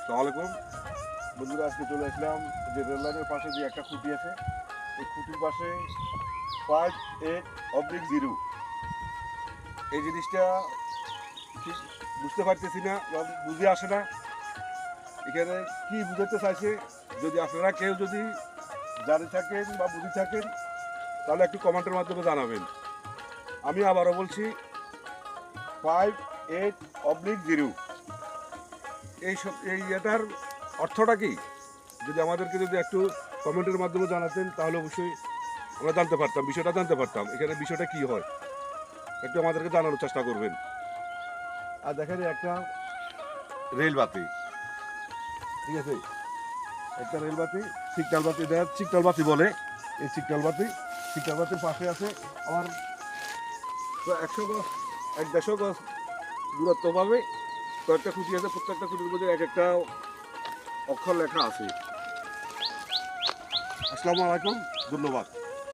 আসসালামু বন্ধুরা, আজকে চলে আসলাম যে রেল লাইনের পাশে যে একটা খুঁটি আছে, এই খুঁটির পাশে 58/0 এই জিনিসটা ঠিক বুঝতে পারতেছি না বা বুঝে আসে না এখানে কি বুঝাতে চাইছে। যদি আপনারা কেউ যদি জানে থাকেন বা বুঝে থাকেন তাহলে একটু কমেন্টের মাধ্যমে জানাবেন। আমি আবারও বলছি 58/0 এটার অর্থটা কি, যদি আমাদেরকে যদি একটু কমেন্টের মাধ্যমে জানাতেন তাহলে অবশ্যই আমরা জানতে পারতাম, বিষয়টা জানতে পারতাম এখানে বিষয়টা কি হয়, একটু আমাদেরকে জানানোর চেষ্টা করবেন। আর দেখেন একটা রেল বাতি, ঠিক আছে, একটা রেল বাতি, সিগন্যাল বাতি, এটা সিগন্যাল বাতি বলে। এই সিগন্যাল বাতির পাশে আছে আমার 100 গজ 150 গজ দূরত্ব পাবে কয়েকটা খুঁটি আছে, প্রত্যেকটা খুঁটির মধ্যে এক একটা অক্ষর লেখা আছে। আসসালামু আলাইকুম, ধন্যবাদ।